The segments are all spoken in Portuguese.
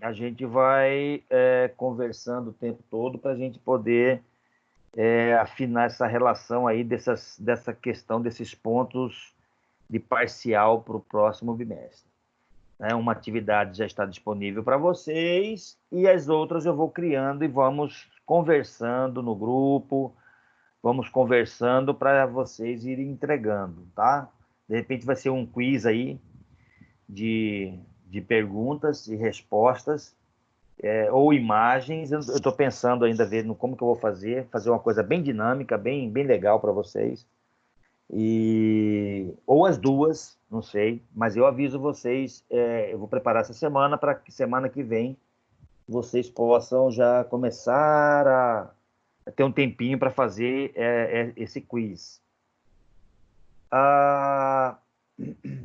a gente vai conversando o tempo todo para a gente poder afinar essa relação aí dessa questão, desses pontos de parcial para o próximo bimestre. Né? Uma atividade já está disponível para vocês e as outras eu vou criando e vamos conversando no grupo, vamos conversando para vocês irem entregando, tá? De repente vai ser um quiz aí de perguntas e respostas, ou imagens. Eu estou pensando ainda ver no como que eu vou fazer uma coisa bem dinâmica, bem legal para vocês. Ou as duas, não sei, mas eu aviso vocês, eu vou preparar essa semana para que semana que vem vocês possam já começar a ter um tempinho para fazer esse quiz. Ah,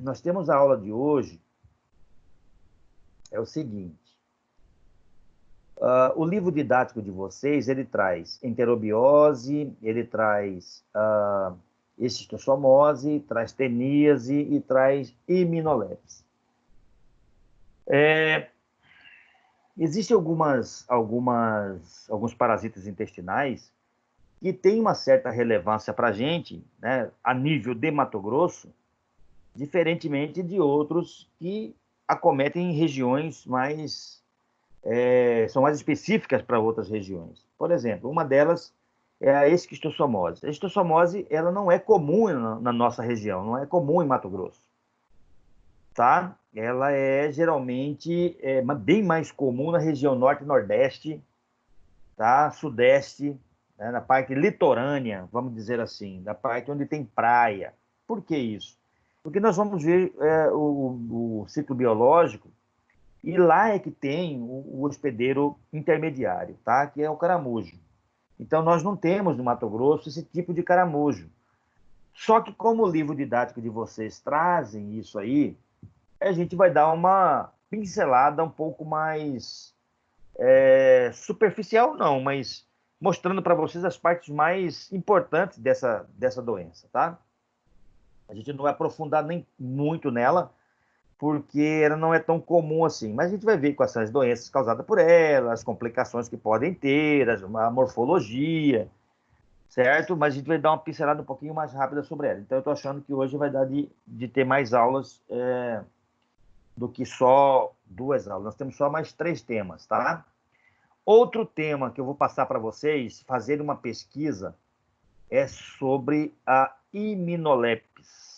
nós temos a aula de hoje, é o seguinte, o livro didático de vocês, ele traz enterobiose, ele traz esquistossomose, traz teníase e traz iminolepse. Existem alguns parasitas intestinais que têm uma certa relevância para a gente, né, a nível de Mato Grosso, diferentemente de outros que acometem regiões são mais específicas para outras regiões. Por exemplo, uma delas é a esquistossomose. A esquistossomose, ela não é comum na nossa região, não é comum em Mato Grosso, tá? Ela é geralmente bem mais comum na região norte e nordeste, tá? Sudeste, né? Na parte litorânea, vamos dizer assim, na parte onde tem praia. Por que isso? Porque nós vamos ver o ciclo biológico e lá é que tem o hospedeiro intermediário, tá? Que é o caramujo. Então, nós não temos no Mato Grosso esse tipo de caramujo. Só que, como o livro didático de vocês trazem isso aí, a gente vai dar uma pincelada um pouco mais superficial, não, mas mostrando para vocês as partes mais importantes dessa doença, tá? A gente não vai aprofundar nem muito nela, porque ela não é tão comum assim. Mas a gente vai ver quais são as doenças causadas por ela, as complicações que podem ter, a morfologia, certo? Mas a gente vai dar uma pincelada um pouquinho mais rápida sobre ela. Então, eu estou achando que hoje vai dar de ter mais aulas do que só duas aulas. Nós temos só mais três temas, tá? Outro tema que eu vou passar para vocês, fazer uma pesquisa, é sobre a iminolepis.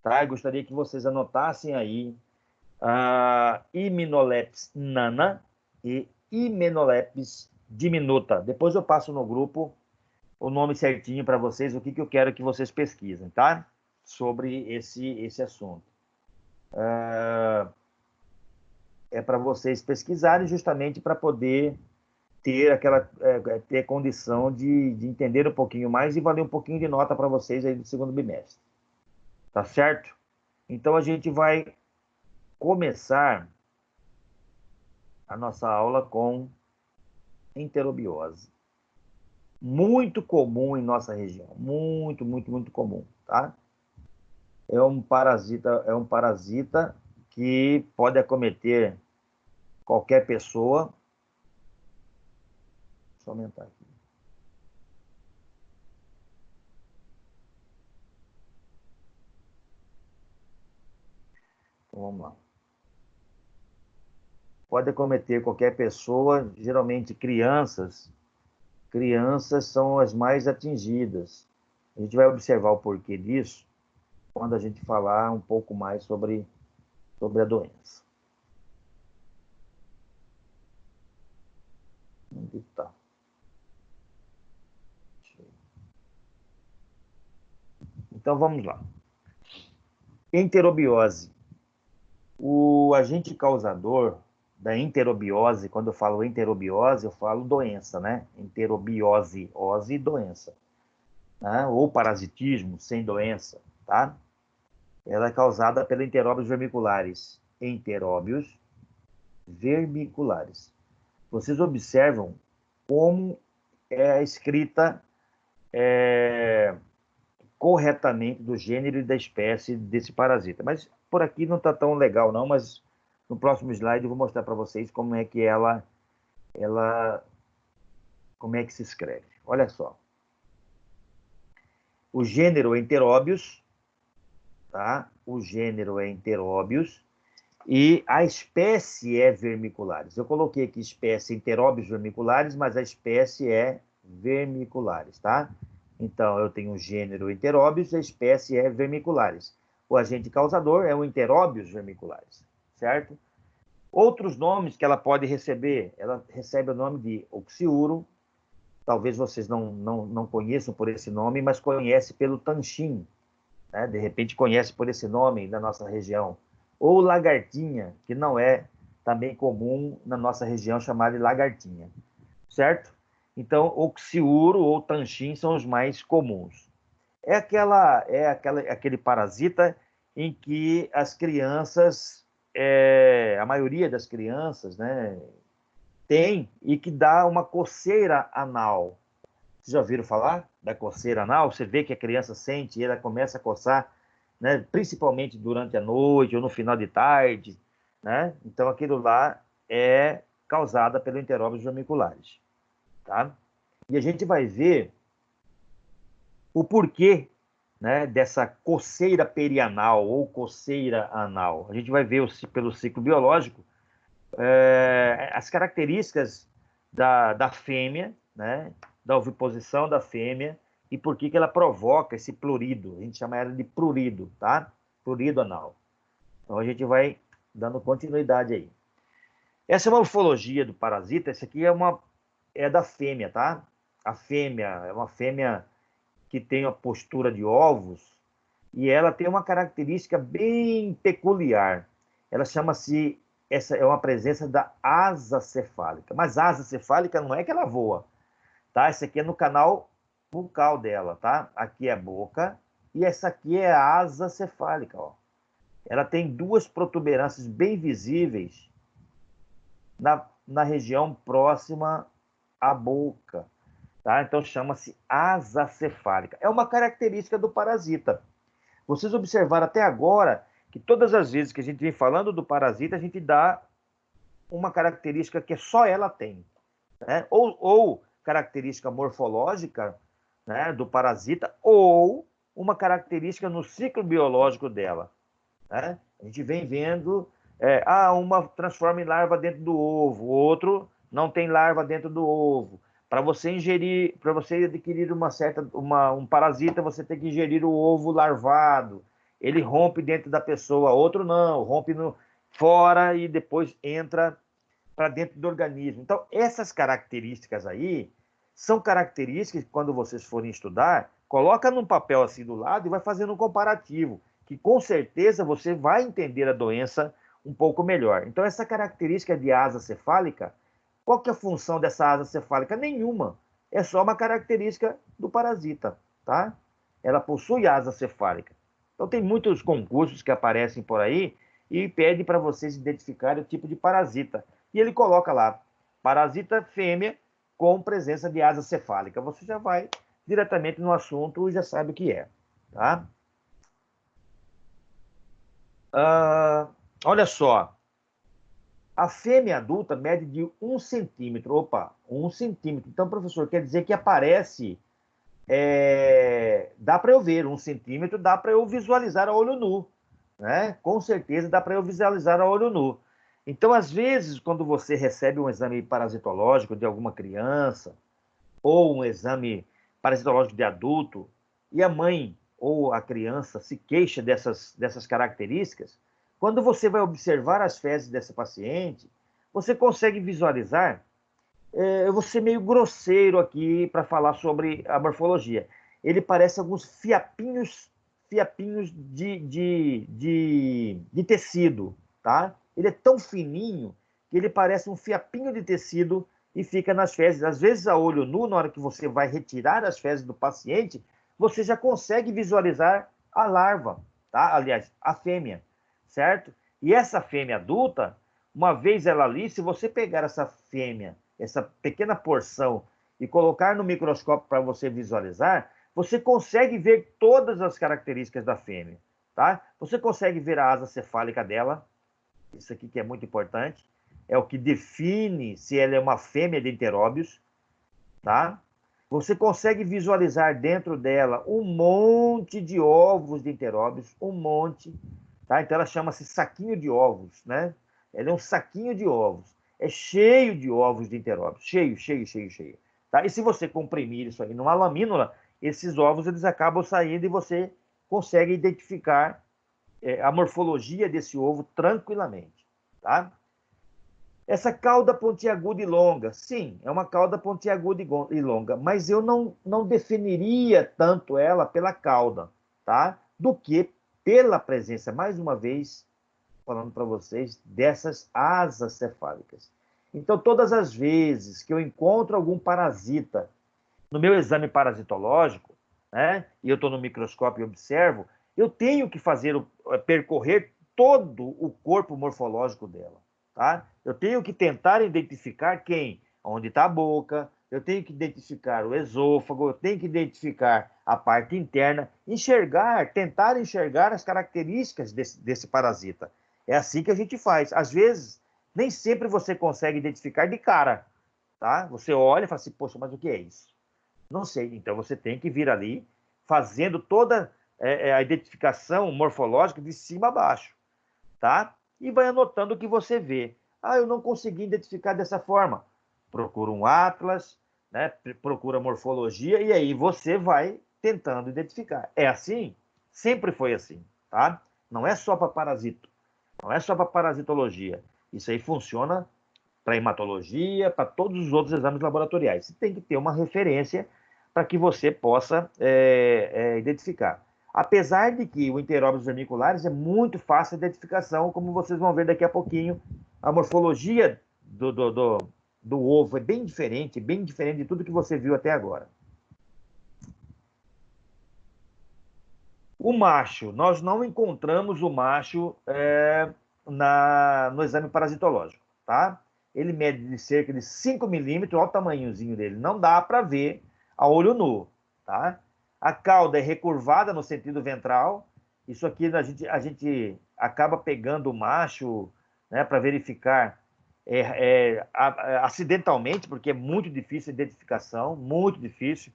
Tá? Eu gostaria que vocês anotassem aí a Iminolepis nana e Iminolepis diminuta. Depois eu passo no grupo o nome certinho para vocês, o que eu quero que vocês pesquisem, tá? Sobre esse assunto. É para vocês pesquisarem justamente para poder ter condição de entender um pouquinho mais e valer um pouquinho de nota para vocês aí do segundo bimestre. Tá certo? Então a gente vai começar a nossa aula com enterobiose. Muito comum em nossa região. Muito, muito, muito comum, tá? É um parasita que pode acometer qualquer pessoa. Deixa eu aumentar aqui. Então, vamos lá. Pode acometer qualquer pessoa, geralmente crianças. Crianças são as mais atingidas. A gente vai observar o porquê disso quando a gente falar um pouco mais sobre a doença. Onde está? Então vamos lá. Enterobiose. O agente causador da enterobiose, quando eu falo enterobiose, eu falo doença, né? Enterobiose, ose, doença. Né? Ou parasitismo sem doença, tá? Ela é causada pela enteróbios vermiculares. Enteróbios vermiculares. Vocês observam como é a escrita corretamente do gênero e da espécie desse parasita. Mas por aqui não está tão legal, não, mas No próximo slide eu vou mostrar para vocês como é que como é que se escreve. Olha só. O gênero é Enteróbios, tá? O gênero é Enteróbios e a espécie é Vermiculares. Eu coloquei aqui espécie Enteróbios vermiculares, mas a espécie é Vermiculares, tá? Então, eu tenho o gênero Enteróbios e a espécie é Vermiculares. O agente causador é o Enteróbios vermiculares, certo? Outros nomes que ela pode receber, ela recebe o nome de oxiuro, talvez vocês não conheçam por esse nome, mas conhece pelo tanchim, né? De repente conhece por esse nome da nossa região. Ou lagartinha, que não é também comum na nossa região chamar de lagartinha, certo? Então, oxiuro ou tanchim são os mais comuns. Aquele parasita em que as crianças, a maioria das crianças, né, tem e que dá uma coceira anal. Vocês já ouviram falar da coceira anal? Você vê que a criança sente e ela começa a coçar, né, principalmente durante a noite ou no final de tarde, né? Então aquilo lá é causada pelo Enteróbios vermiculares, tá? E a gente vai ver o porquê, né, dessa coceira perianal ou coceira anal. A gente vai ver pelo ciclo biológico as características da fêmea, né, da oviposição da fêmea e por que ela provoca esse prurido. A gente chama ela de prurido, tá? Prurido anal. Então a gente vai dando continuidade aí. Essa é uma morfologia do parasita. Essa aqui é da fêmea, tá? A fêmea é uma fêmea que tem a postura de ovos e ela tem uma característica bem peculiar. Ela chama-se, essa é uma presença da asa cefálica. Mas a asa cefálica não é que ela voa, tá? Essa aqui é no canal bucal dela, tá? Aqui é a boca e essa aqui é a asa cefálica, ó. Ela tem duas protuberâncias bem visíveis na região próxima à boca. Tá? Então chama-se asa cefálica. É uma característica do parasita. Vocês observaram até agora que todas as vezes que a gente vem falando do parasita, a gente dá uma característica que só ela tem, né? Ou característica morfológica, né, do parasita, ou uma característica no ciclo biológico dela, né? A gente vem vendo, uma transforma em larva dentro do ovo, o outro não tem larva dentro do ovo. Para você ingerir, para você adquirir um parasita, você tem que ingerir o ovo larvado. Ele rompe dentro da pessoa, outro não, rompe fora e depois entra para dentro do organismo. Então, essas características aí são características que, quando vocês forem estudar, coloca num papel assim do lado e vai fazendo um comparativo, que com certeza você vai entender a doença um pouco melhor. Então, essa característica de asa cefálica, qual que é a função dessa asa cefálica? Nenhuma. É só uma característica do parasita, tá? Ela possui asa cefálica. Então, tem muitos concursos que aparecem por aí e pedem para vocês identificarem o tipo de parasita. E ele coloca lá, parasita fêmea com presença de asa cefálica. Você já vai diretamente no assunto e já sabe o que é, tá? Olha só, a fêmea adulta mede de 1 centímetro. Opa, 1 centímetro. Então, professor, quer dizer que aparece, dá para eu ver, 1 centímetro, dá para eu visualizar a olho nu, né? Com certeza dá para eu visualizar a olho nu. Então, às vezes, quando você recebe um exame parasitológico de alguma criança, ou um exame parasitológico de adulto, e a mãe ou a criança se queixa dessas características, quando você vai observar as fezes dessa paciente, você consegue visualizar. Eu vou ser meio grosseiro aqui para falar sobre a morfologia. Ele parece alguns fiapinhos de tecido, tá? Ele é tão fininho que ele parece um fiapinho de tecido e fica nas fezes. Às vezes, a olho nu, na hora que você vai retirar as fezes do paciente, você já consegue visualizar a larva, tá? Aliás, a fêmea, certo? E essa fêmea adulta, uma vez ela ali, se você pegar essa fêmea, essa pequena porção, e colocar no microscópio para você visualizar, você consegue ver todas as características da fêmea, tá? Você consegue ver a asa cefálica dela, isso aqui que é muito importante, é o que define se ela é uma fêmea de enteróbios, tá? Você consegue visualizar dentro dela um monte de ovos de enteróbios, um monte, tá? Então ela chama-se saquinho de ovos, né? Ela é um saquinho de ovos. É cheio de ovos de enteróbios, cheio, cheio, cheio, cheio. Tá? E se você comprimir isso aí numa lamínula, esses ovos eles acabam saindo e você consegue identificar a morfologia desse ovo tranquilamente, tá? Essa cauda pontiaguda e longa, sim, é uma cauda pontiaguda e longa, mas eu não definiria tanto ela pela cauda, tá? Do que pela presença, mais uma vez, falando para vocês, dessas asas cefálicas. Então, todas as vezes que eu encontro algum parasita no meu exame parasitológico, né, e eu estou no microscópio e observo, eu tenho que percorrer todo o corpo morfológico dela, tá? Eu tenho que tentar identificar quem, onde está a boca, eu tenho que identificar o esôfago, eu tenho que identificar a parte interna, tentar enxergar as características desse parasita. É assim que a gente faz. Às vezes, nem sempre você consegue identificar de cara, tá? Você olha e fala assim, poxa, mas o que é isso? Não sei. Então você tem que vir ali fazendo toda a identificação morfológica de cima a baixo, tá? E vai anotando o que você vê. Ah, eu não consegui identificar dessa forma. Procura um atlas, né? Procura morfologia e aí você vai tentando identificar. É assim? Sempre foi assim, tá? Não é só para parasito, não é só para parasitologia. Isso aí funciona para hematologia, para todos os outros exames laboratoriais. Você tem que ter uma referência para que você possa identificar. Apesar de que o enteróbios vermiculares é muito fácil a identificação, como vocês vão ver daqui a pouquinho, a morfologia do ovo é bem diferente de tudo que você viu até agora. O macho, nós não encontramos o macho no exame parasitológico, tá? Ele mede de cerca de 5 milímetros, olha o tamanhozinho dele, não dá para ver a olho nu, tá? A cauda é recurvada no sentido ventral, isso aqui a gente acaba pegando o macho, né, para verificar acidentalmente, porque é muito difícil a identificação, muito difícil,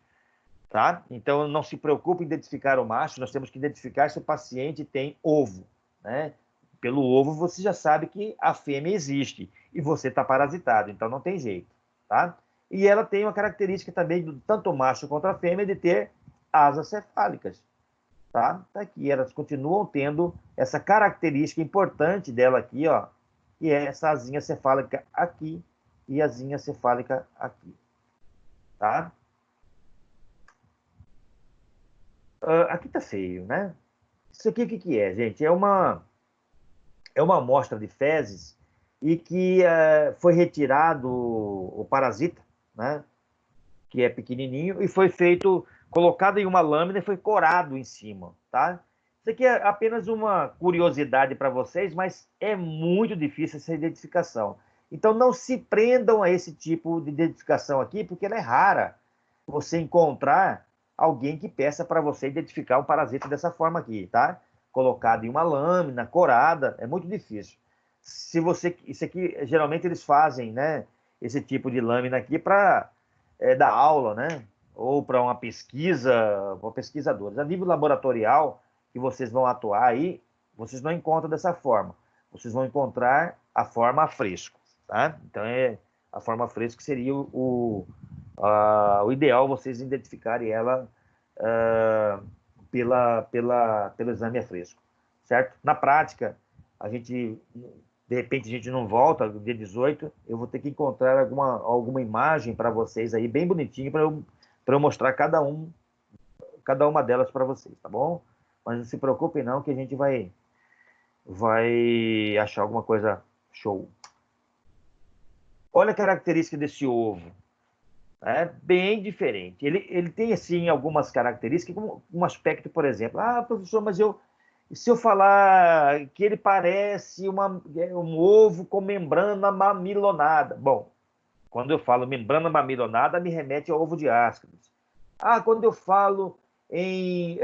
tá? Então não se preocupe em identificar o macho, nós temos que identificar se o paciente tem ovo, né? Pelo ovo você já sabe que a fêmea existe e você está parasitado, então não tem jeito, tá? E ela tem uma característica também, tanto o macho quanto a fêmea, de ter asas cefálicas, tá? Tá aqui, elas continuam tendo essa característica importante dela aqui, ó, que é essa asinha cefálica aqui e asinha cefálica aqui, tá? Aqui tá feio, né? Isso aqui o que é, gente? É uma amostra de fezes e que foi retirado o parasita, né? Que é pequenininho, e foi colocado em uma lâmina e foi corado em cima, tá? Isso aqui é apenas uma curiosidade para vocês, mas é muito difícil essa identificação. Então não se prendam a esse tipo de identificação aqui, porque ela é rara você encontrar alguém que peça para você identificar um parasita dessa forma aqui, tá? Colocado em uma lâmina, corada, é muito difícil. Isso aqui, geralmente eles fazem, né? Esse tipo de lâmina aqui para dar aula, né? Ou para uma pesquisa, para pesquisadores. A nível laboratorial, que vocês vão atuar aí, vocês não encontram dessa forma. Vocês vão encontrar a forma a fresco, tá? Então, a forma a fresco seria o ideal vocês identificarem ela pelo exame a fresco, certo? Na prática, de repente a gente não volta no dia 18, eu vou ter que encontrar alguma imagem para vocês aí, bem bonitinho, para eu mostrar cada uma delas para vocês, tá bom? Mas não se preocupem não, que a gente vai achar alguma coisa show. Olha a característica desse ovo. É bem diferente. Ele tem, assim, algumas características, como um aspecto, por exemplo. Ah, professor, mas se eu falar que ele parece um ovo com membrana mamilonada. Bom, quando eu falo membrana mamilonada, me remete ao ovo de Ascaris. Ah, quando eu falo em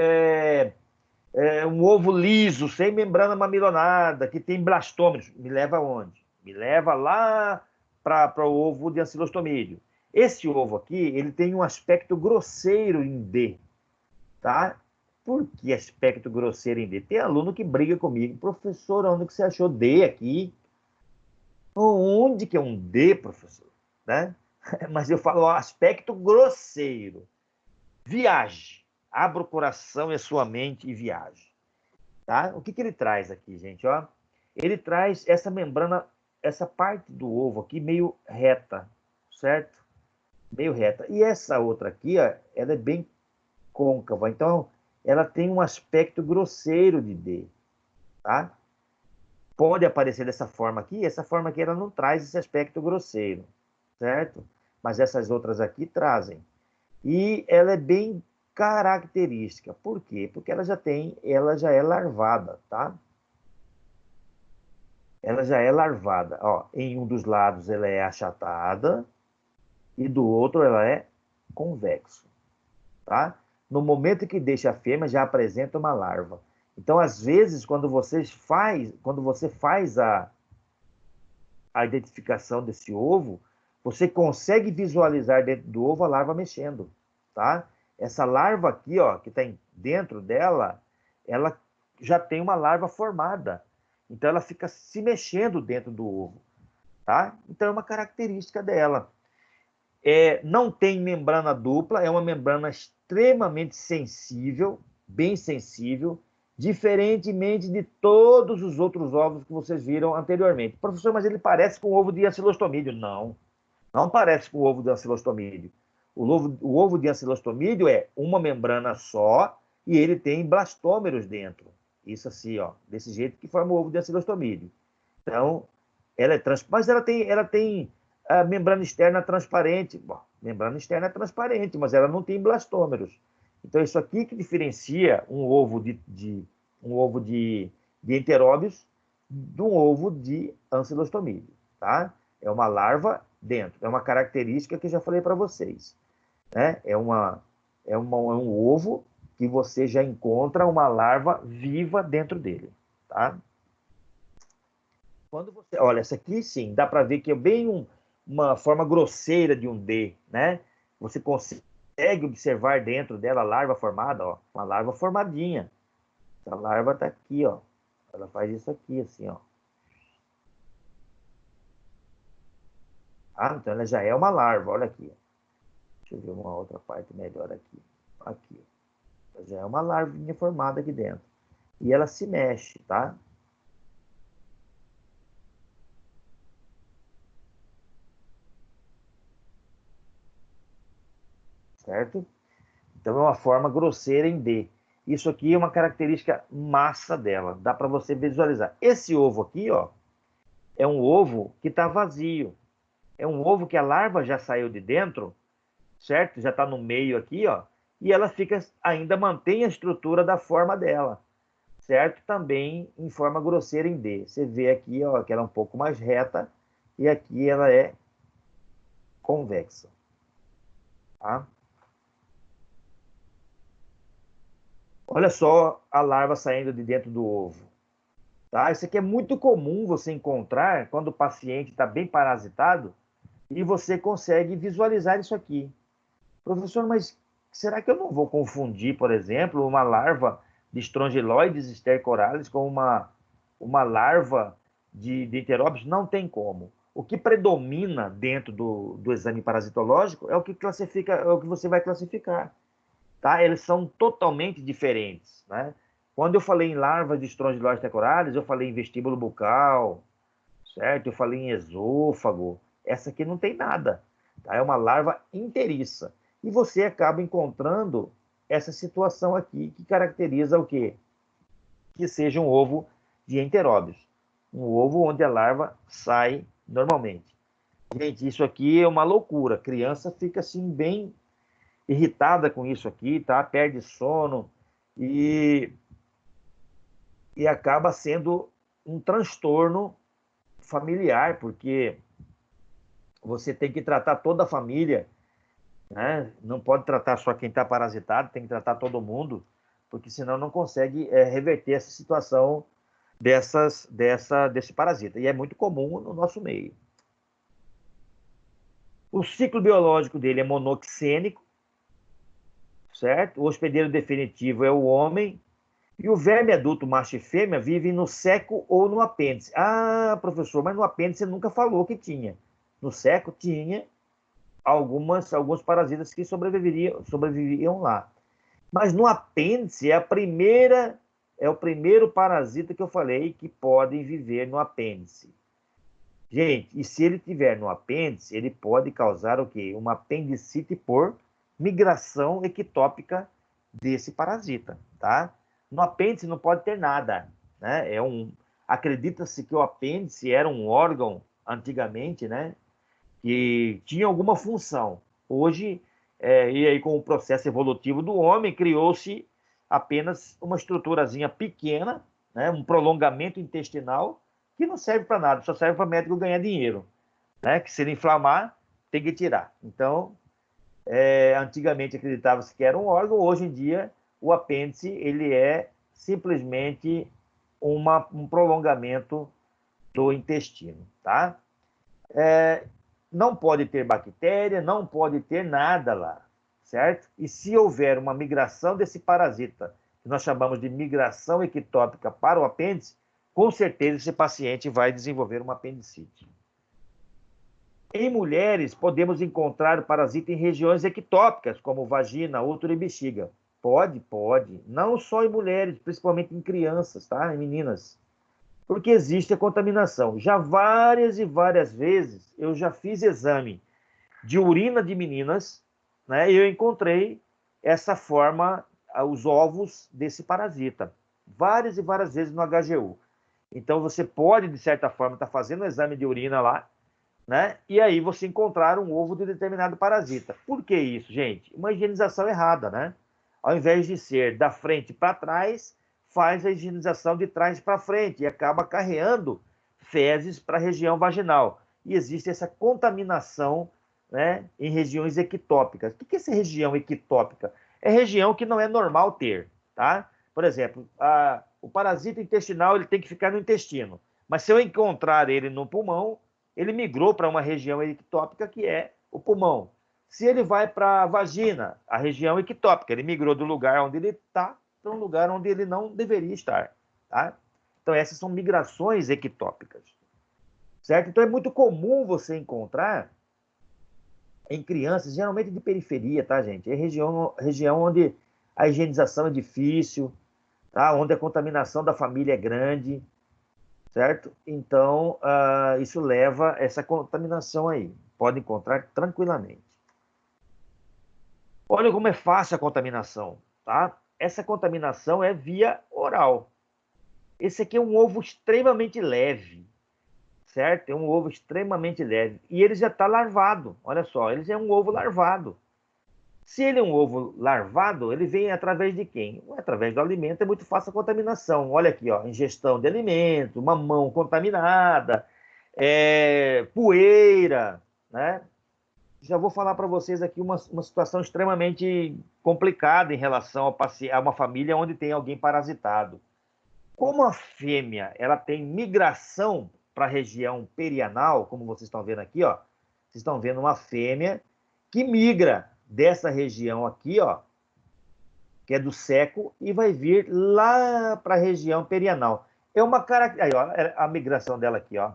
É um ovo liso, sem membrana mamilonada, que tem blastômeros. Me leva aonde? Me leva lá para o ovo de ancilostomídeo. Esse ovo aqui, ele tem um aspecto grosseiro em D, tá? Por que aspecto grosseiro em D? Tem aluno que briga comigo. Professor, onde que você achou D aqui? Onde que é um D, professor? Né? Mas eu falo ó, aspecto grosseiro. Viaje. Abra o coração e a sua mente e viaje. Tá? O que, que ele traz aqui, gente? Ó, ele traz essa membrana, essa parte do ovo aqui meio reta, certo? Meio reta. E essa outra aqui, ó, ela é bem côncava. Então, ela tem um aspecto grosseiro de D, tá? Pode aparecer dessa forma aqui, essa forma aqui ela não traz esse aspecto grosseiro, certo? Mas essas outras aqui trazem. E ela é bem característica. Por quê? Porque ela já é larvada, tá? Ela já é larvada. Ó, em um dos lados ela é achatada e do outro ela é convexo, tá? No momento que deixa a fêmea, já apresenta uma larva. Então, às vezes, quando você faz a identificação desse ovo, você consegue visualizar dentro do ovo a larva mexendo, tá? Essa larva aqui, ó, que está dentro dela, ela já tem uma larva formada. Então, ela fica se mexendo dentro do ovo, tá? Então, é uma característica dela. Não tem membrana dupla, é uma membrana extremamente sensível, bem sensível, diferentemente de todos os outros ovos que vocês viram anteriormente. Professor, mas ele parece com o ovo de ancilostomídeo. Não, não parece com o ovo de ancilostomídeo. O ovo de ancilostomídeo é uma membrana só e ele tem blastômeros dentro. Isso assim, ó, desse jeito que forma o ovo de ancilostomídeo. Então, ela é mas ela tem a membrana externa transparente. Bom, membrana externa é transparente, mas ela não tem blastômeros. Então, isso aqui que diferencia um ovo de enteróbios de um ovo de ancilostomídeo, tá? É uma larva dentro. É uma característica que eu já falei para vocês, né? É um ovo que você já encontra uma larva viva dentro dele, tá? Quando você olha, essa aqui sim, dá para ver que é bem uma forma grosseira de um D, né? Você consegue observar dentro dela a larva formada, ó, uma larva formadinha. A larva está aqui, ó. Ela faz isso aqui, assim, ó. Ah, então ela já é uma larva, olha aqui. Deixa eu ver uma outra parte melhor aqui. Aqui. Ela já é uma larvinha formada aqui dentro. E ela se mexe, tá? Certo? Então é uma forma grosseira em D. Isso aqui é uma característica massa dela, dá para você visualizar. Esse ovo aqui, ó, é um ovo que está vazio. É um ovo que a larva já saiu de dentro, certo? Já está no meio aqui, ó, e ela fica ainda mantém a estrutura da forma dela, certo? Também em forma grosseira em D. Você vê aqui, ó, que ela é um pouco mais reta e aqui ela é convexa, tá? Olha só a larva saindo de dentro do ovo. Tá? Isso aqui é muito comum você encontrar quando o paciente está bem parasitado e você consegue visualizar isso aqui. Professor, mas será que eu não vou confundir, por exemplo, uma larva de Strongyloides stercoralis com uma larva de enteróbios? Não tem como. O que predomina dentro do exame parasitológico é o que classifica, é o que você vai classificar, tá? Eles são totalmente diferentes, né? Quando eu falei em larvas de Strongyloides temporalis, eu falei em vestíbulo bucal, certo? Eu falei em esôfago. Essa aqui não tem nada, tá? É uma larva inteiriça. E você acaba encontrando essa situação aqui que caracteriza o quê? Que seja um ovo de enteróbios. Um ovo onde a larva sai normalmente. Gente, isso aqui é uma loucura. A criança fica assim bem irritada com isso aqui, tá? Perde sono e, e acaba sendo um transtorno familiar, porque você tem que tratar toda a família, né? Não pode tratar só quem está parasitado, tem que tratar todo mundo, porque senão não consegue reverter essa situação desse parasita. E é muito comum no nosso meio. O ciclo biológico dele é monoxênico, certo? O hospedeiro definitivo é o homem. E o verme adulto, macho e fêmea, vivem no seco ou no apêndice. Ah, professor, mas no apêndice você nunca falou que tinha. No seco tinha alguns parasitas que sobreviviam lá. Mas no apêndice é o primeiro parasita que eu falei que podem viver no apêndice. Gente, e se ele tiver no apêndice, ele pode causar o quê? Uma apendicite por migração ectópica desse parasita, tá? No apêndice não pode ter nada, né? Acredita-se que o apêndice era um órgão antigamente, né? Que tinha alguma função. Hoje, e aí com o processo evolutivo do homem, criou-se apenas uma estruturazinha pequena, né? Um prolongamento intestinal que não serve para nada, só serve para o médico ganhar dinheiro, né? Que se ele inflamar, tem que tirar. Então, antigamente acreditava-se que era um órgão, hoje em dia o apêndice ele é simplesmente um prolongamento do intestino, tá? Não pode ter bactéria, não pode ter nada lá, certo? E se houver uma migração desse parasita, que nós chamamos de migração ectópica para o apêndice, com certeza esse paciente vai desenvolver uma apendicite. Em mulheres, podemos encontrar o parasita em regiões ectópicas, como vagina, útero e bexiga. Pode. Não só em mulheres, principalmente em crianças, tá? Em meninas. Porque existe a contaminação. Já várias e várias vezes eu já fiz exame de urina de meninas, né? E eu encontrei essa forma, os ovos desse parasita. Várias e várias vezes no HGU. Então você pode, de certa forma, estar fazendo um exame de urina lá, né? E aí você encontrar um ovo de determinado parasita. Por que isso, gente? Uma higienização errada, né? Ao invés de ser da frente para trás, faz a higienização de trás para frente e acaba carreando fezes para a região vaginal. E existe essa contaminação, né, em regiões ectópicas. O que é essa região ectópica? É região que não é normal ter, tá? Por exemplo, o parasita intestinal ele tem que ficar no intestino. Mas se eu encontrar ele no pulmão, ele migrou para uma região ectópica que é o pulmão. Se ele vai para a vagina, a região ectópica, ele migrou do lugar onde ele está para um lugar onde ele não deveria estar. Tá? Então, essas são migrações ectópicas. Certo? Então, é muito comum você encontrar em crianças, geralmente de periferia, tá, gente? É região onde a higienização é difícil, tá? Onde a contaminação da família é grande, certo? Então, isso leva a essa contaminação aí. Pode encontrar tranquilamente. Olha como é fácil a contaminação, tá? Essa contaminação é via oral. Esse aqui é um ovo extremamente leve, certo? É um ovo extremamente leve. E ele já está larvado. Olha só, ele já é um ovo larvado. Se ele é um ovo larvado, ele vem através de quem? Através do alimento, é muito fácil a contaminação. Olha aqui, ó, ingestão de alimento, uma mão contaminada, poeira, né? Já vou falar para vocês aqui uma situação extremamente complicada em relação a uma família onde tem alguém parasitado. Como a fêmea ela tem migração para a região perianal, como vocês estão vendo aqui, ó, vocês estão vendo uma fêmea que migra dessa região aqui, ó, que é do seco, e vai vir lá para a região perianal. É uma característica. Aí, ó, a migração dela aqui, ó,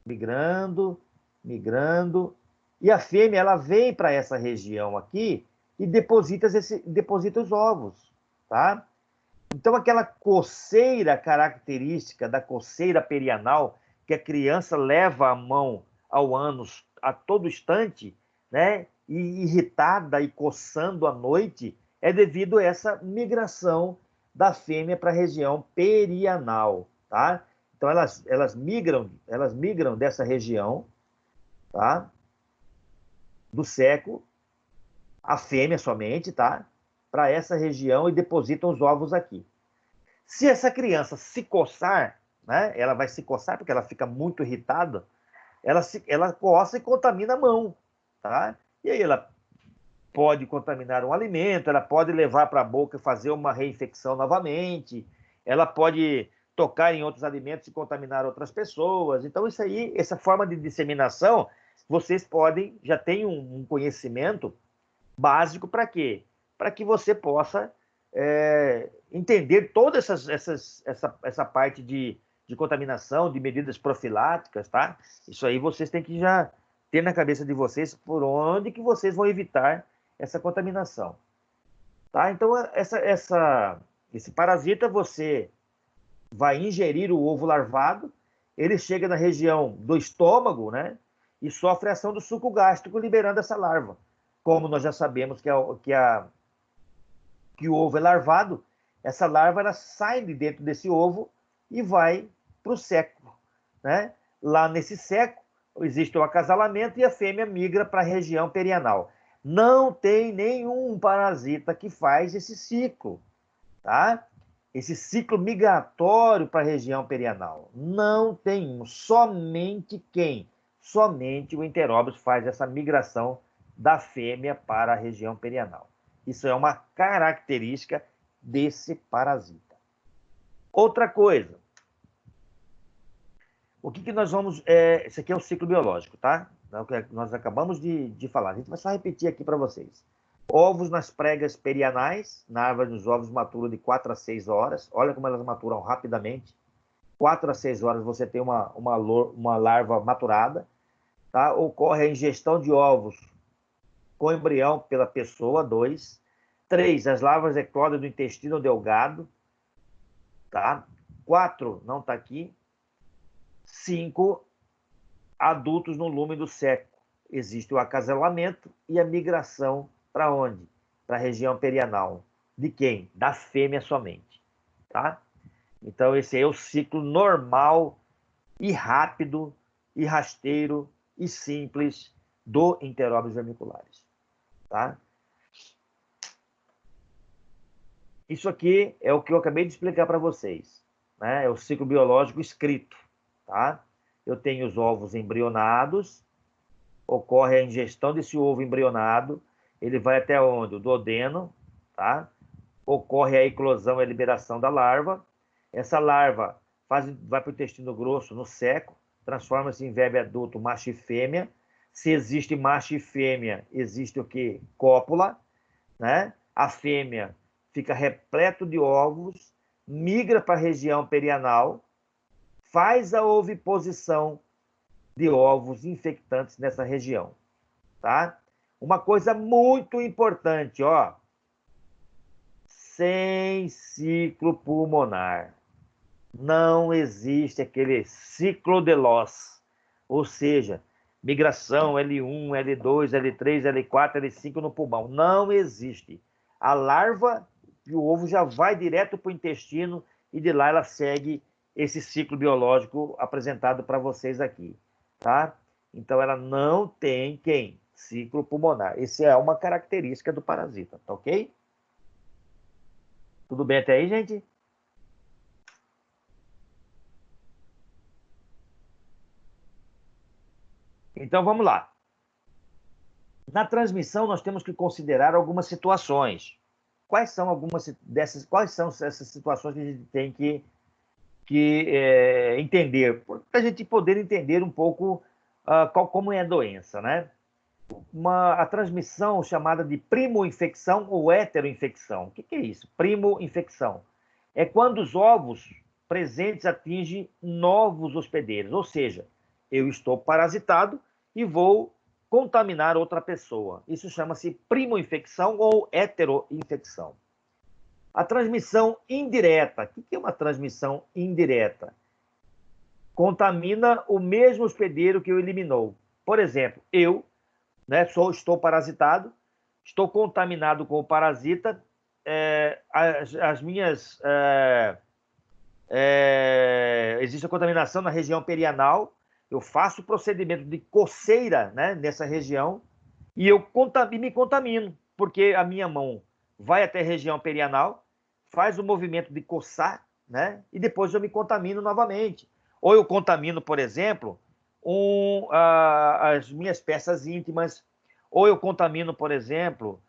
migrando, migrando. E a fêmea ela vem para essa região aqui e deposita os ovos, tá? Então, aquela coceira característica da coceira perianal, que a criança leva a mão ao ânus a todo instante, né? E irritada e coçando à noite, é devido a essa migração da fêmea para a região perianal, tá? Então, elas migram dessa região, tá? Do seco, a fêmea somente, tá? Para essa região e depositam os ovos aqui. Se essa criança se coçar, né? Ela vai se coçar porque ela fica muito irritada, ela coça e contamina a mão, tá? E aí ela pode contaminar um alimento, ela pode levar para a boca e fazer uma reinfecção novamente, ela pode tocar em outros alimentos e contaminar outras pessoas. Então, isso aí, essa forma de disseminação, vocês podem, já tem um conhecimento básico para quê? Para que você possa entender toda essa parte de contaminação, de medidas profiláticas, tá? Isso aí vocês têm que já ter na cabeça de vocês por onde que vocês vão evitar essa contaminação, tá? Então, esse parasita, você vai ingerir o ovo larvado, ele chega na região do estômago, né? E sofre a ação do suco gástrico, liberando essa larva. Como nós já sabemos que o ovo é larvado, essa larva ela sai de dentro desse ovo e vai para o seco, né? Lá nesse seco existe o acasalamento e a fêmea migra para a região perianal. Não tem nenhum parasita que faz esse ciclo, tá? Esse ciclo migratório para a região perianal. Não tem um. Somente quem? Somente o Enteróbios faz essa migração da fêmea para a região perianal. Isso é uma característica desse parasita. Outra coisa. O que nós vamos... Esse aqui é o ciclo biológico, tá? Nós acabamos de falar. A gente vai só repetir aqui para vocês. Ovos nas pregas perianais. Na árvore, os ovos maturam de 4 a 6 horas. Olha como elas maturam rapidamente. 4 a 6 horas você tem uma larva maturada. Tá? Ocorre a ingestão de ovos com embrião pela pessoa. 2. 3. As larvas eclodem do intestino delgado. Tá? 4. Não está aqui. 5. Adultos no lúmen seco. Existe o acasalamento e a migração para onde? Para a região perianal. De quem? Da fêmea somente. Tá? Então, esse é o ciclo normal e rápido e rasteiro e simples do Enteróbios vermiculares. Tá? Isso aqui é o que eu acabei de explicar para vocês. Né? É o ciclo biológico escrito. Tá? Eu tenho os ovos embrionados, ocorre a ingestão desse ovo embrionado, ele vai até onde? O duodeno, tá? Ocorre a eclosão e a liberação da larva. Essa larva vai para o intestino grosso, no seco, transforma-se em verme adulto, macho e fêmea. Se existe macho e fêmea, existe o quê? Cópula, né? A fêmea fica repleto de ovos, migra para a região perianal, faz a oviposição de ovos infectantes nessa região, tá? Uma coisa muito importante, ó, sem ciclo pulmonar. Não existe aquele ciclo de Loss, ou seja, migração L1, L2, L3, L4, L5 no pulmão. Não existe. A larva e o ovo já vai direto para o intestino e de lá ela segue esse ciclo biológico apresentado para vocês aqui, tá? Então ela não tem quem? Ciclo pulmonar. Essa é uma característica do parasita, tá ok? Tudo bem até aí, gente? Então vamos lá. Na transmissão nós temos que considerar algumas situações. Quais são essas situações que a gente tem que entender, para a gente poder entender um pouco como é a doença, né? A transmissão chamada de primo-infecção ou heteroinfecção. O que é isso? Primo-infecção. É quando os ovos presentes atingem novos hospedeiros, ou seja, eu estou parasitado e vou contaminar outra pessoa. Isso chama-se primo-infecção ou heteroinfecção. A transmissão indireta. O que é uma transmissão indireta? Contamina o mesmo hospedeiro que o eliminou. Por exemplo, eu, né, estou parasitado, estou contaminado com o parasita, existe a contaminação na região perianal, eu faço o procedimento de coceira, né, nessa região e me contamino, porque a minha mão vai até a região perianal, faz o movimento de coçar, né? E depois eu me contamino novamente. Ou eu contamino, por exemplo, as minhas peças íntimas, ou eu contamino, por exemplo,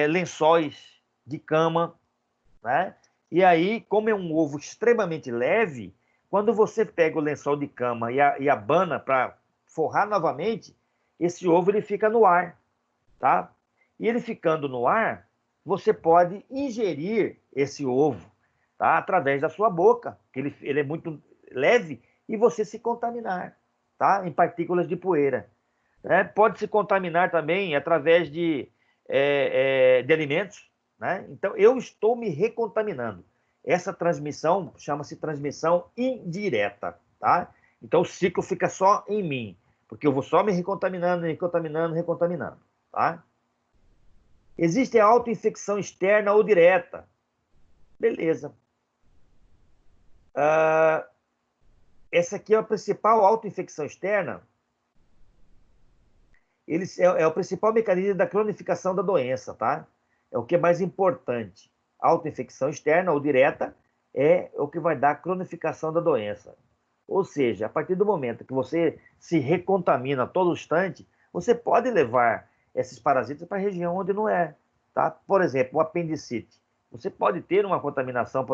lençóis de cama, né? E aí, como é um ovo extremamente leve, quando você pega o lençol de cama e abana para forrar novamente, esse ovo ele fica no ar, tá? E ele ficando no ar, você pode ingerir esse ovo, tá? Através da sua boca, que ele é muito leve, e você se contaminar, tá? Em partículas de poeira. Né? Pode se contaminar também através de alimentos, né? Então, eu estou me recontaminando. Essa transmissão chama-se transmissão indireta, tá? Então, o ciclo fica só em mim, porque eu vou só me recontaminando, recontaminando, recontaminando, tá? Existe a autoinfecção externa ou direta. Beleza. Essa aqui é a principal autoinfecção externa. É o principal mecanismo da cronificação da doença, tá? É o que é mais importante. Autoinfecção externa ou direta é o que vai dar a cronificação da doença. Ou seja, a partir do momento que você se recontamina a todo instante, você pode levar esses parasitas para a região onde não é, tá? Por exemplo, o apendicite. Você pode ter uma contaminação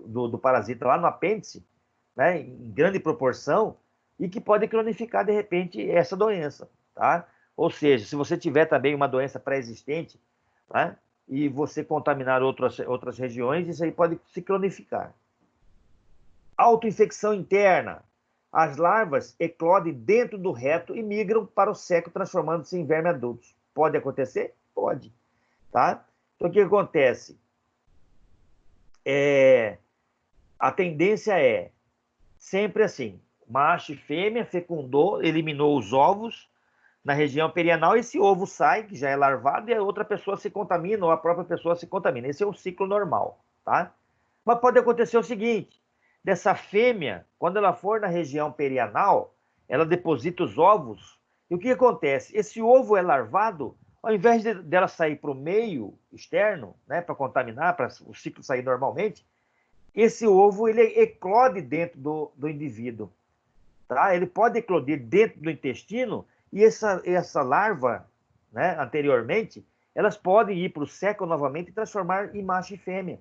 do parasita lá no apêndice, né, em grande proporção, e que pode cronificar, de repente, essa doença, tá? Ou seja, se você tiver também uma doença pré-existente, né, e você contaminar outras regiões, isso aí pode se cronificar. Autoinfecção interna. As larvas eclodem dentro do reto e migram para o seco, transformando-se em vermes adultos. Pode acontecer? Pode. Tá? Então, o que acontece? A tendência é sempre assim: macho e fêmea fecundou, eliminou os ovos na região perianal, esse ovo sai, que já é larvado, e a outra pessoa se contamina, ou a própria pessoa se contamina. Esse é o ciclo normal, tá? Mas pode acontecer o seguinte: dessa fêmea, quando ela for na região perianal, ela deposita os ovos, e o que acontece? Esse ovo é larvado, ao invés dela sair para o meio externo, né, para contaminar, para o ciclo sair normalmente, esse ovo ele eclode dentro do indivíduo. Tá? Ele pode eclodir dentro do intestino, e essa larva, né, anteriormente, elas podem ir para o seco novamente e transformar em macho e fêmea.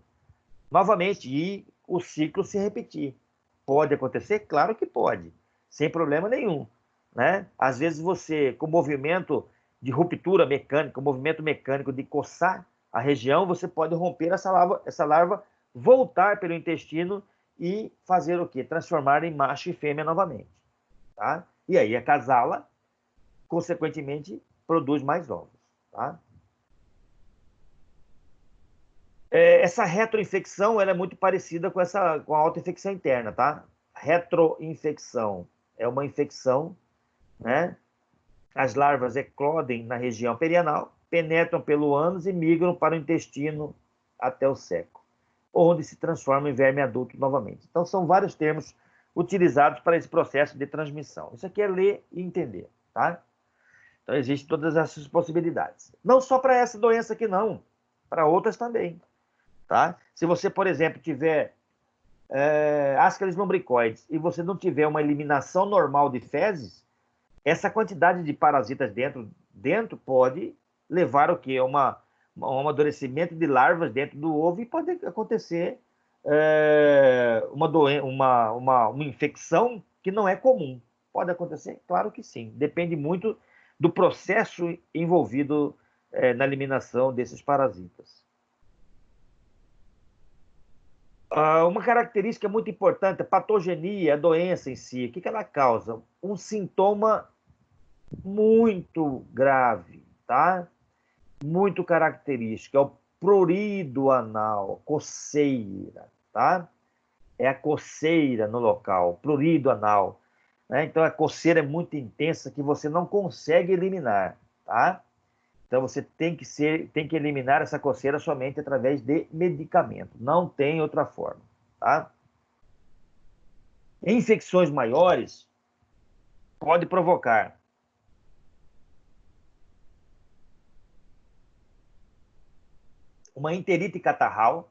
Novamente, e o ciclo se repetir. Pode acontecer? Claro que pode, sem problema nenhum. Né? Às vezes você, com movimento de ruptura mecânica, movimento mecânico de coçar a região, você pode romper essa larva, voltar pelo intestino e fazer o quê? Transformar em macho e fêmea novamente. Tá? E aí acasala, consequentemente, produz mais ovos. Tá? Essa retroinfecção ela é muito parecida com a autoinfecção interna, tá? Retroinfecção é uma infecção, né? As larvas eclodem na região perianal, penetram pelo ânus e migram para o intestino até o seco, onde se transformam em verme adulto novamente. Então, são vários termos utilizados para esse processo de transmissão. Isso aqui é ler e entender, tá? Então, existem todas essas possibilidades. Não só para essa doença aqui, não. Para outras também, tá? Se você, por exemplo, tiver Ascaris lumbricoides e você não tiver uma eliminação normal de fezes, essa quantidade de parasitas dentro pode levar o quê? Um amadurecimento de larvas dentro do ovo, e pode acontecer uma infecção que não é comum. Pode acontecer? Claro que sim. Depende muito do processo envolvido na eliminação desses parasitas. Uma característica muito importante, a patogenia, a doença em si, o que ela causa? Um sintoma muito grave, tá? Muito característico, é o prurido anal, coceira, tá? É a coceira no local, prurido anal, né? Então a coceira é muito intensa que você não consegue eliminar, tá? Então você tem que eliminar essa coceira somente através de medicamento, não tem outra forma, tá? Infecções maiores pode provocar uma enterite catarral,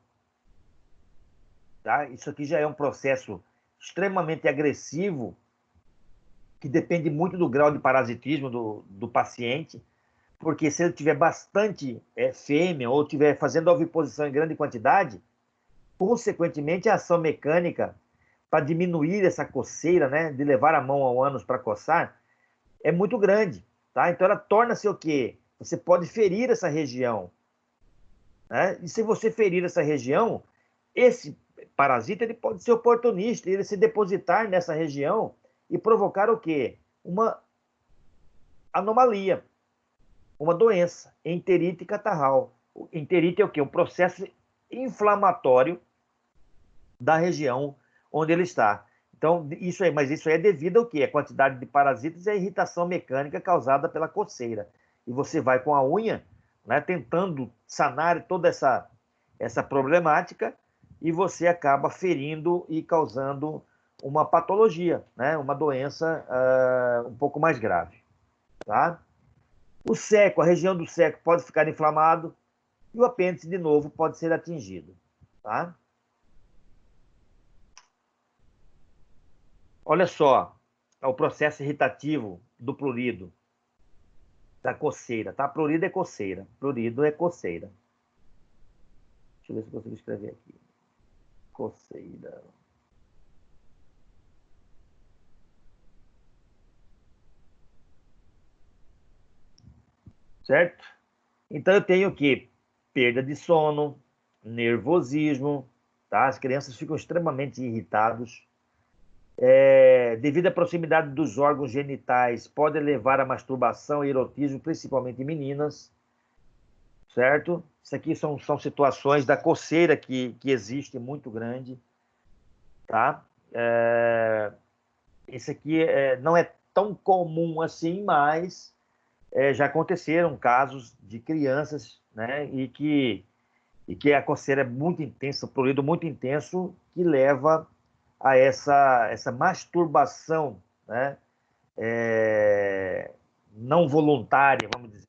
tá? Isso aqui já é um processo extremamente agressivo, que depende muito do grau de parasitismo do paciente, porque se ele tiver bastante fêmea ou tiver fazendo oviposição em grande quantidade, consequentemente a ação mecânica para diminuir essa coceira, né, de levar a mão ao ânus para coçar, é muito grande, tá? Então ela torna-se o quê? Você pode ferir essa região, né? E se você ferir essa região, esse parasita ele pode ser oportunista, ele se depositar nessa região e provocar o quê? Uma anomalia, uma doença, enterite catarral. Enterite é o quê? Um processo inflamatório da região onde ele está. Então, isso aí, mas isso aí é devido ao quê? A quantidade de parasitas e a irritação mecânica causada pela coceira. E você vai com a unha, né, tentando sanar toda essa problemática e você acaba ferindo e causando uma patologia, né, uma doença um pouco mais grave. Tá? O seco, a região do seco pode ficar inflamado e o apêndice, de novo, pode ser atingido. Tá? Olha só, é o processo irritativo do prurido, da coceira, tá? Prurido é coceira, prurido é coceira. Deixa eu ver se eu consigo escrever aqui. Coceira. Certo? Então eu tenho o quê? Perda de sono, nervosismo, tá? As crianças ficam extremamente irritadas. Devido à proximidade dos órgãos genitais, pode levar à masturbação e erotismo, principalmente em meninas, certo? Isso aqui são situações da coceira que existe muito grande, tá? Esse aqui não é tão comum assim, mas já aconteceram casos de crianças, né? E que a coceira é muito intensa, o prurido muito intenso, que leva a essa masturbação, né? Não voluntária, vamos dizer.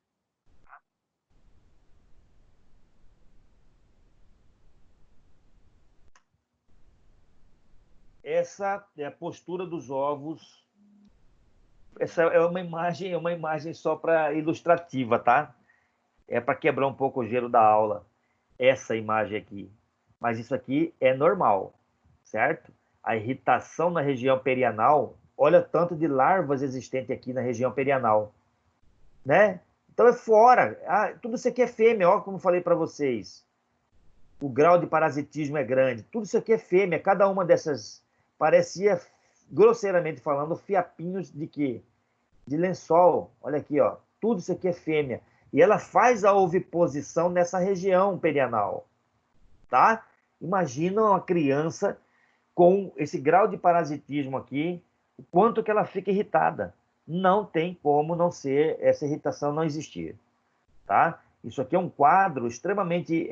Essa é a postura dos ovos. Essa é uma imagem só para ilustrativa, tá? É para quebrar um pouco o gelo da aula. Essa imagem aqui. Mas isso aqui é normal, certo? A irritação na região perianal, olha tanto de larvas existente aqui na região perianal, né? Então é fora. Tudo isso aqui é fêmea, olha como falei para vocês. O grau de parasitismo é grande. Tudo isso aqui é fêmea. Cada uma dessas parecia, grosseiramente falando, fiapinhos de quê? De lençol. Olha aqui, ó. Tudo isso aqui é fêmea. E ela faz a oviposição nessa região perianal, tá? Imagina uma criança com esse grau de parasitismo aqui, o quanto que ela fica irritada. Não tem como não ser essa irritação não existir, tá? Isso aqui é um quadro extremamente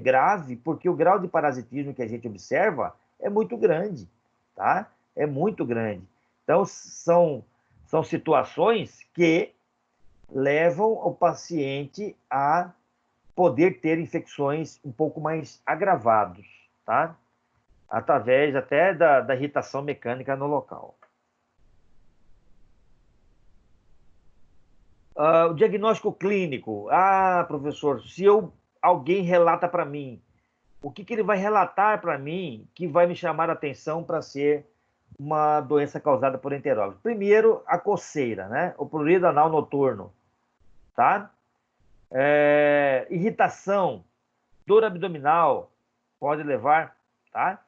grave, porque o grau de parasitismo que a gente observa é muito grande, tá? É muito grande. Então, são situações que levam o paciente a poder ter infecções um pouco mais agravadas, tá? Através até da irritação mecânica no local. O diagnóstico clínico. Professor, se alguém relata para mim, o que ele vai relatar para mim que vai me chamar a atenção para ser uma doença causada por enteróbito? Primeiro, a coceira, né? O prurido anal noturno, tá? Irritação, dor abdominal, pode levar, tá?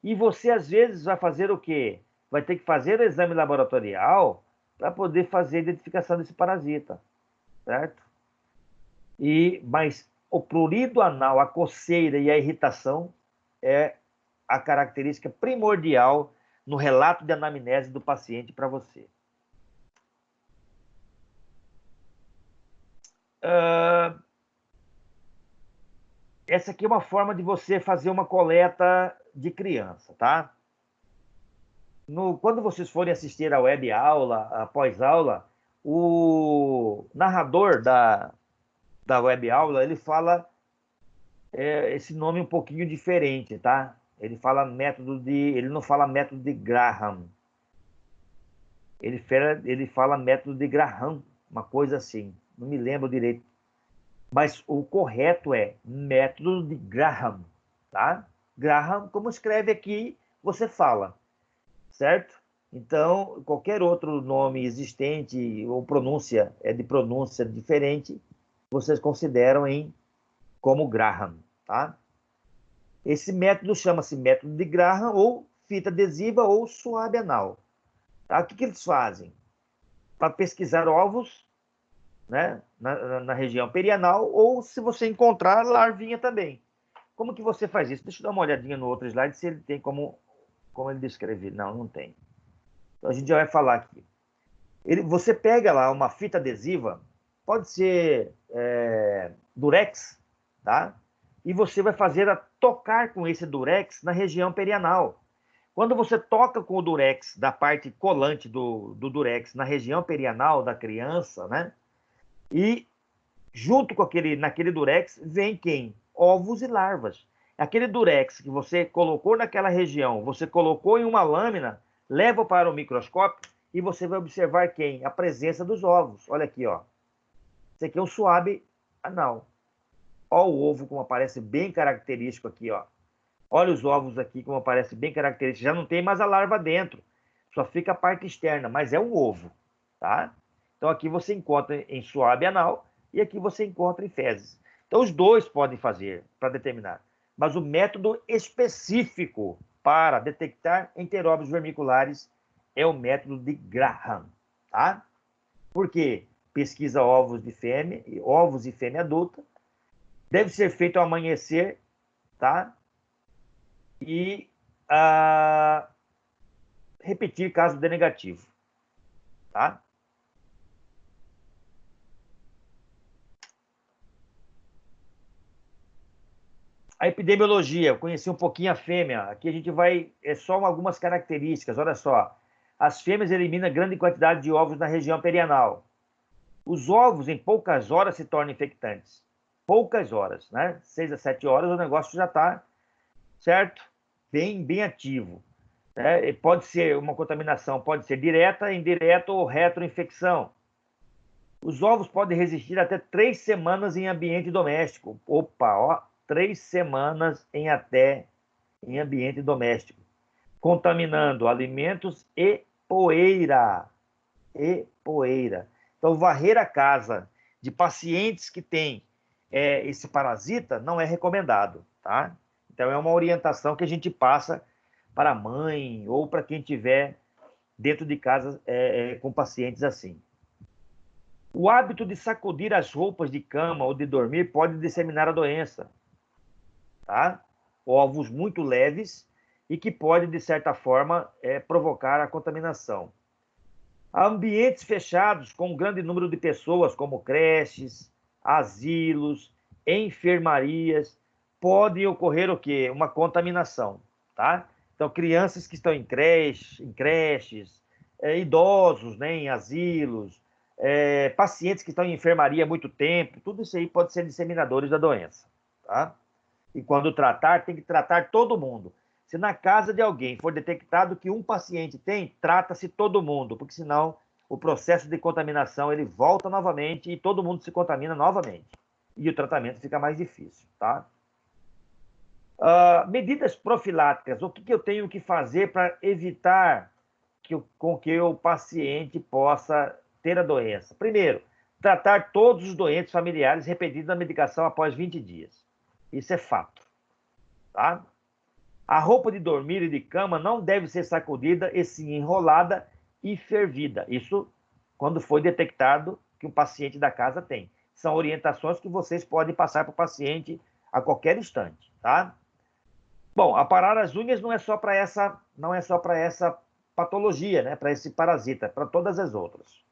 E você, às vezes, vai fazer o quê? Vai ter que fazer o exame laboratorial para poder fazer a identificação desse parasita, certo? Mas o prurido anal, a coceira e a irritação é a característica primordial no relato de anamnese do paciente para você. Essa aqui é uma forma de você fazer uma coleta de criança, tá? Quando vocês forem assistir a web aula, após aula, o narrador da web aula, ele fala esse nome um pouquinho diferente, tá? Ele não fala método de Graham. Ele fala método de Graham, uma coisa assim, não me lembro direito. Mas o correto é método de Graham, tá? Graham, como escreve aqui, você fala, certo? Então, qualquer outro nome existente ou pronúncia é de pronúncia diferente, vocês consideram como Graham, tá? Esse método chama-se método de Graham ou fita adesiva ou suave anal. Tá? O que eles fazem? Para pesquisar ovos, né, na região perianal, ou se você encontrar larvinha também. Como que você faz isso? Deixa eu dar uma olhadinha no outro slide se ele tem como ele descrever. Não, não tem. Então a gente já vai falar aqui. Você pega lá uma fita adesiva, pode ser durex, tá? E você vai tocar com esse durex na região perianal. Quando você toca com o durex da parte colante do durex na região perianal da criança, né? E junto com naquele durex vem quem? Ovos e larvas. Aquele durex que você colocou naquela região, você colocou em uma lâmina, leva para o microscópio e você vai observar quem? A presença dos ovos. Olha aqui, ó. Esse aqui é um suave anal. Olha o ovo como aparece bem característico aqui, ó. Olha os ovos aqui como aparece bem característico. Já não tem mais a larva dentro. Só fica a parte externa, mas é um ovo, tá? Então aqui você encontra em suave anal e aqui você encontra em fezes. Então os dois podem fazer para determinar. Mas o método específico para detectar enteróbios vermiculares é o método de Graham, tá? Por quê? Pesquisa ovos e fêmea adulta. Deve ser feito ao amanhecer, tá? E repetir caso dê negativo, tá? A epidemiologia, eu conheci um pouquinho a fêmea. Aqui a gente vai, só algumas características, olha só. As fêmeas eliminam grande quantidade de ovos na região perianal. Os ovos, em poucas horas, se tornam infectantes. Poucas horas, né? 6 a 7 horas, o negócio já está, certo? Bem ativo. Né? Pode ser uma contaminação, pode ser direta, indireta ou retroinfecção. Os ovos podem resistir até 3 semanas em ambiente doméstico. Opa, ó, 3 semanas em ambiente doméstico, contaminando alimentos e poeira. Então, varrer a casa de pacientes que têm esse parasita não é recomendado, tá? Então, é uma orientação que a gente passa para a mãe ou para quem tiver dentro de casa com pacientes assim. O hábito de sacudir as roupas de cama ou de dormir pode disseminar a doença, tá? Ovos muito leves e que pode, de certa forma, provocar a contaminação. Ambientes fechados com um grande número de pessoas, como creches, asilos, enfermarias, pode ocorrer o quê? Uma contaminação, tá? Então, crianças que estão em creches, idosos, né, em asilos, pacientes que estão em enfermaria há muito tempo, tudo isso aí pode ser disseminadores da doença, tá? E quando tratar, tem que tratar todo mundo. Se na casa de alguém for detectado que um paciente tem, trata-se todo mundo, porque senão o processo de contaminação ele volta novamente e todo mundo se contamina novamente. E o tratamento fica mais difícil, tá? Medidas profiláticas. O que eu tenho que fazer para evitar com que o paciente possa ter a doença? Primeiro, tratar todos os doentes familiares repetindo a medicação após 20 dias. Isso é fato, tá? A roupa de dormir e de cama não deve ser sacudida e sim enrolada e fervida. Isso quando foi detectado que o paciente da casa tem. São orientações que vocês podem passar para o paciente a qualquer instante, tá? Bom, aparar as unhas não é só para essa patologia, né? Para esse parasita, para todas as outras.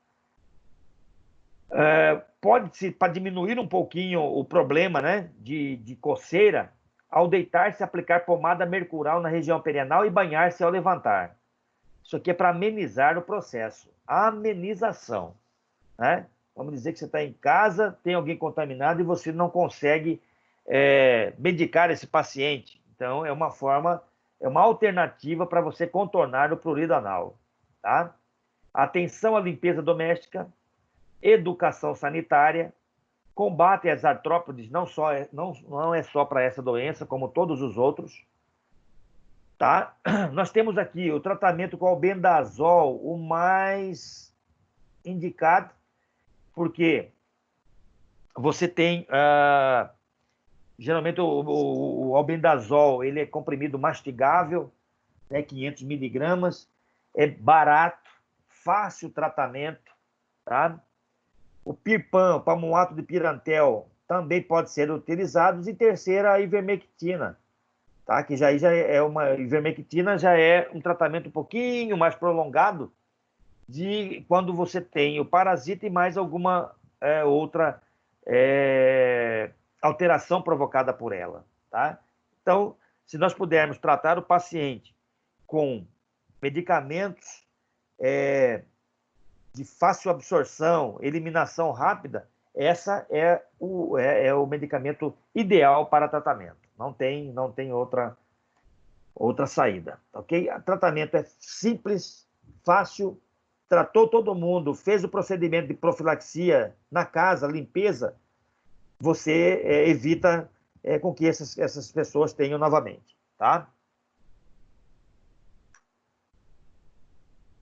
Pode-se, para diminuir um pouquinho o problema, né, de coceira, ao deitar-se, aplicar pomada mercurial na região perianal e banhar-se ao levantar. Isso aqui é para amenizar o processo. Amenização, né? Vamos dizer que você está em casa, tem alguém contaminado e você não consegue medicar esse paciente. Então, é uma alternativa para você contornar o prurido anal, tá? Atenção à limpeza doméstica. educação sanitária, combate às artrópodes, não é só para essa doença, como todos os outros. Tá? Nós temos aqui o tratamento com albendazol, o mais indicado, porque você tem, geralmente, o albendazol, ele é comprimido mastigável, né, 500 miligramas, é barato, fácil tratamento, tá? O Pirpan, o palmoato de pirantel, também pode ser utilizado. E terceira, a ivermectina, tá? Que já é uma ivermectina, já é um tratamento um pouquinho mais prolongado de quando você tem o parasita e mais alguma outra alteração provocada por ela, tá? Então, se nós pudermos tratar o paciente com medicamentos de fácil absorção, eliminação rápida, essa é o medicamento ideal para tratamento. Não tem outra saída, ok? O tratamento é simples, fácil, tratou todo mundo, fez o procedimento de profilaxia na casa, limpeza, você evita com que essas pessoas tenham novamente, tá?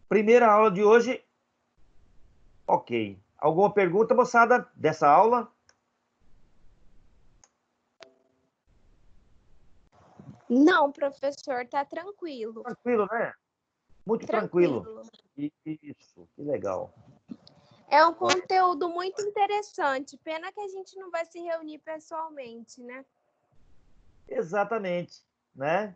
Primeira aula de hoje, ok. Alguma pergunta, moçada, dessa aula? Não, professor, tá tranquilo. Tranquilo, né? Muito tranquilo. Isso, que legal. É um conteúdo muito interessante. Pena que a gente não vai se reunir pessoalmente, né? Exatamente, né?